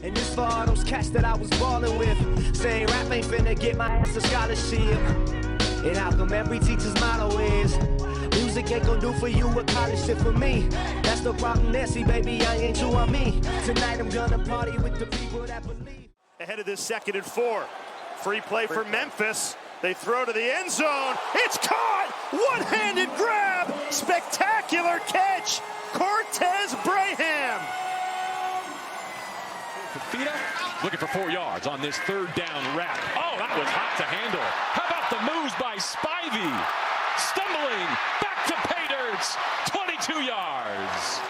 And this for all those cats that I was ballin' with. Saying rap ain't finna get my ass a scholarship. And how come every teacher's motto is music ain't gonna do for you what college did for me. That's the problem there, see baby, I ain't you on me. Tonight I'm gonna party with the people that believe. Ahead of this 2nd and 4. Free play for Memphis. They throw to the end zone. It's caught! One-handed grab! Spectacular catch! Cortez Braham! Fafita looking for 4 yards on this 3rd down wrap. Oh, that was hot to handle. How about the moves by Spivey? Stumbling back to pay dirt. 22 yards.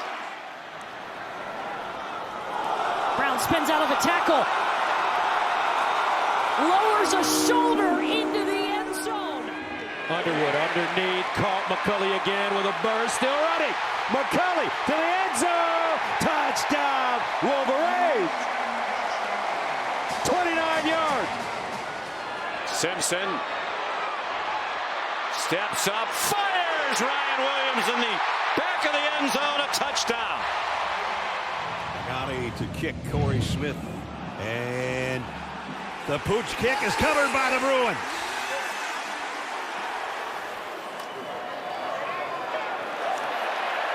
Brown spins out of a tackle. Lowers a shoulder into the end zone. Underwood underneath, caught McCulley again with a burst, still running. McCulley to the end zone, touchdown, Wolverines. 29 yards. Simpson steps up, fires Ryan Williams in the back of the end zone, a touchdown. Pagani to kick Corey Smith, and the pooch kick is covered by the Bruins.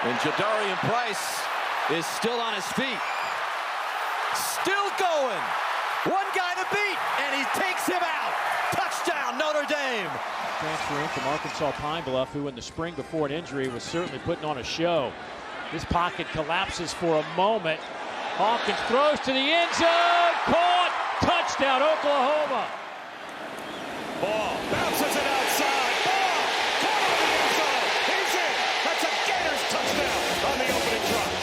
And Jadarian Price is still on his feet. Still going. One guy to beat, and he takes him out. Touchdown, Notre Dame. Transferring from Arkansas Pine Bluff, who in the spring before an injury was certainly putting on a show. This pocket collapses for a moment. Hawkins throws to the end zone. Caught. Touchdown, Oklahoma. Ball bounces it outside. Ball caught on the end zone. He's in. That's a Gators touchdown on the opening drive.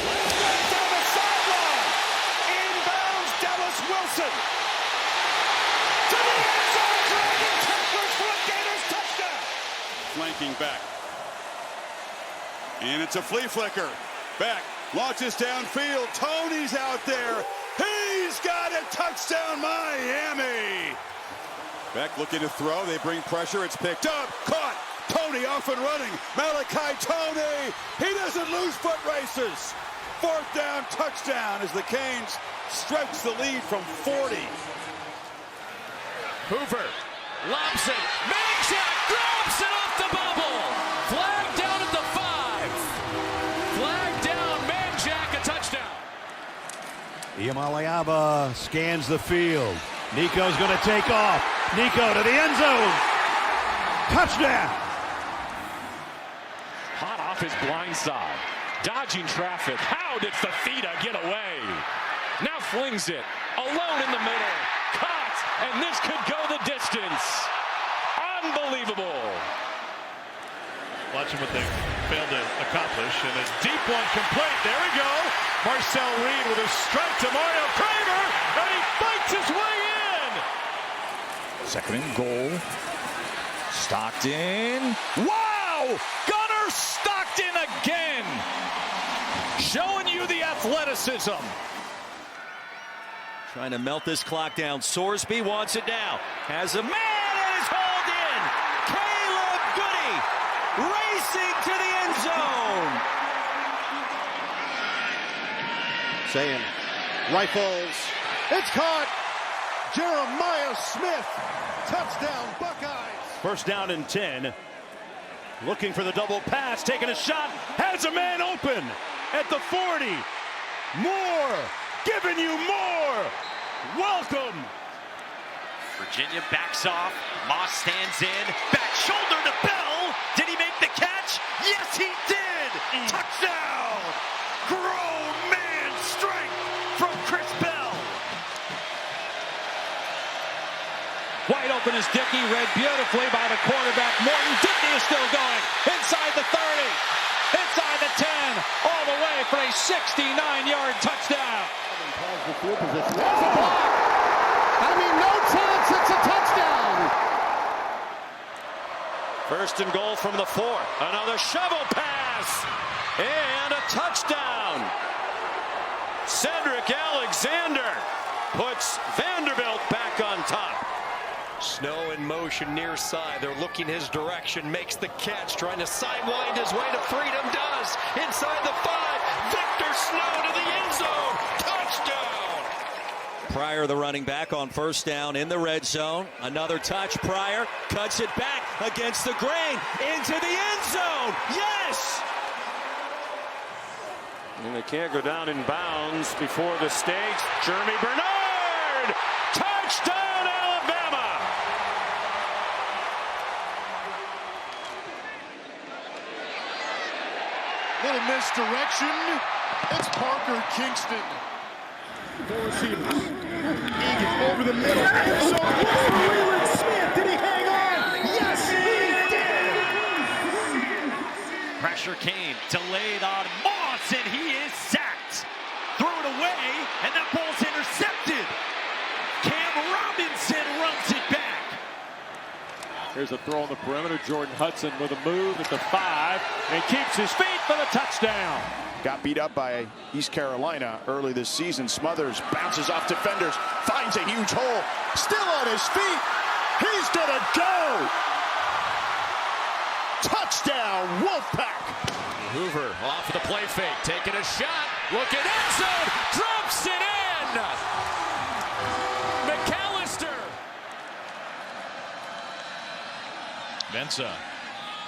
Right down the sideline. Inbounds Dallas Wilson. To the end zone. Dragging tacklers for a Gators touchdown. Flanking back. And it's a flea flicker. Back. Launches downfield. Tony's out there. He's got a touchdown, Miami. Beck looking to throw. They bring pressure. It's picked up. Caught. Tony off and running. Malachi Tony. He doesn't lose foot races. 4th down touchdown as the Canes stretch the lead from 40. Hoover lobs it. Manjack grabs it off the bubble. Flag down at the 5. Flag down. Manjack, a touchdown. Iamaleava scans the field. Nico's going to take off. Nico to the end zone. Touchdown. Hot off his blind side. Dodging traffic. How did Fafita get away? Now flings it. Alone in the middle. Caught. And this could go the distance. Unbelievable. Watching what they failed to accomplish. And a deep one complete. There we go. Marcel Reed with a strike to Mario Kramer. And he fights his way in. 2nd and goal. Stockton. Wow! Gunnar Stockton again. Showing you the athleticism. Trying to melt this clock down. Sorsby wants it now. Has a man and is hauled in. Caleb Goody racing to the end zone. Saying rifles. It's caught. Jeremiah Smith. Touchdown, Buckeyes. 1st down and 10. Looking for the double pass. Taking a shot. Has a man open at the 40. More. Giving you more. Welcome. Virginia backs off. Moss stands in. Back shoulder to Bell. Did he make the catch? Yes, he did. Touchdown. Grown man strength from Chris Bell. Wide open is Dickey, read beautifully by the quarterback. Morton. Dickey is still going. Inside the 30. Inside the 10. All the way for a 69-yard touchdown. There's a block. No chance. It's a touchdown. 1st and goal from the 4. Another shovel pass. And a touchdown. Cedric Alexander puts Vanderbilt back on top. Snow in motion near side. They're looking his direction. Makes the catch. Trying to sidewind his way to freedom. Does. Inside the 5. Victor Snow to the end zone. Touchdown. Pryor, the running back, on first down in the red zone. Another touch. Pryor cuts it back against the grain into the end zone. Yes! And they can't go down in bounds before the stakes. Jeremy Bernard! Touchdown, Alabama! Little misdirection. It's Parker Kingston. Four receivers. Egan over the middle. End zone. Smith. Did he hang on? Yes, he did. Pressure came, delayed on Moss, and he is sacked. Threw it away, and that ball's intercepted. Cam Robinson runs it back. Here's a throw on the perimeter. Jordan Hudson with a move at the 5 and keeps his feet for the touchdown. Got beat up by East Carolina early this season. Smothers bounces off defenders, finds a huge hole, still on his feet. He's gonna go. Touchdown, Wolfpack. Hoover off of the play fake, taking a shot, looking end zone, drops it in. McAllister. Mensa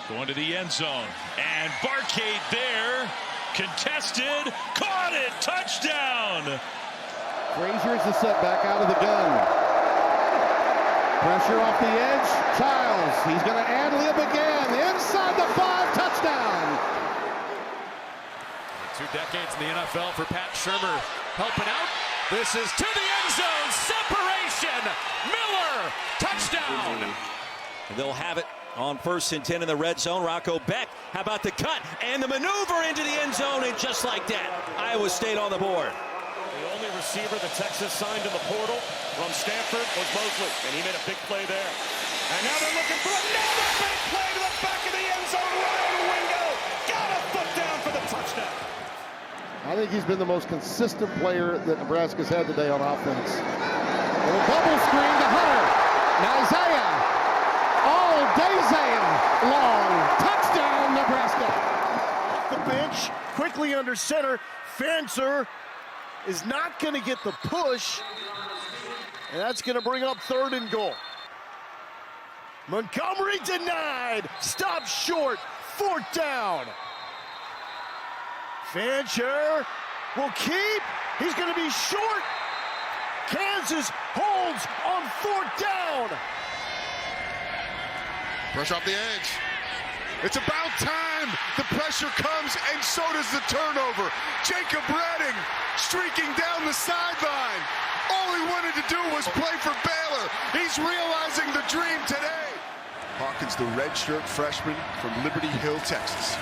going to the end zone, and Barcade there, contested, caught it, touchdown. Frazier's the setback out of the gun. Pressure off the edge. Childs. He's going to ad-lib again. Inside the 5, touchdown. 2 decades in the NFL for Pat Shurmur helping out. This is to the end zone. Separation. Miller. Touchdown. They'll have it on 1st and 10 in the red zone. Rocco Beck, how about the cut and the maneuver into the end zone, and just like that, Iowa State on the board. The only receiver that Texas signed in the portal from Stanford was Mosley, and he made a big play there. And now they're looking for another big play to the back of the end zone. Ryan Wingo got a foot down for the touchdown. I think he's been the most consistent player that Nebraska's had today on offense. Little bubble screen to Hunter. Now Isaiah. All Dazan long. Touchdown, Nebraska. Off the bench, quickly under center. Fencer is not going to get the push, and that's going to bring up 3rd and goal. Montgomery denied. Stop short. 4th down. Fancher will keep. He's going to be short. Kansas holds on 4th down. Pressure off the edge. It's about time. The pressure comes, and so does the turnover. Jacob Redding streaking down the sideline. All he wanted to do was play for Baylor. He's realizing the dream today. Hawkins, the redshirt freshman from Liberty Hill, Texas.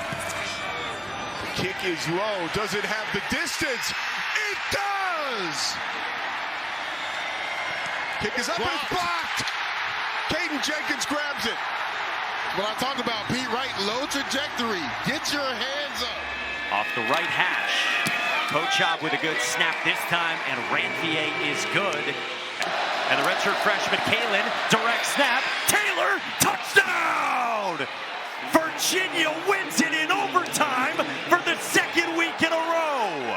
The kick is low. Does it have the distance? It does! Kick is up and it's blocked. Caden Jenkins grabs it. When I talk about Pete Wright, low trajectory. Get your hands up. Off the right hash. Kochab with a good snap this time, and Ranthier is good. And the redshirt freshman, Kalen, direct snap. Taylor, touchdown! Virginia wins it in overtime for the 2nd week in a row.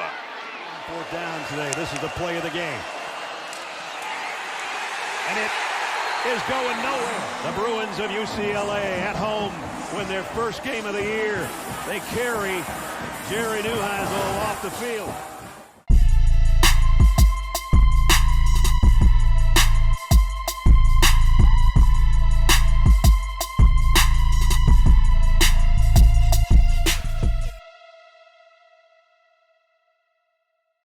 4th down today. This is the play of the game. And it is going nowhere. The Bruins of UCLA at home win their first game of the year. They carry Jerry Neuheisel off the field.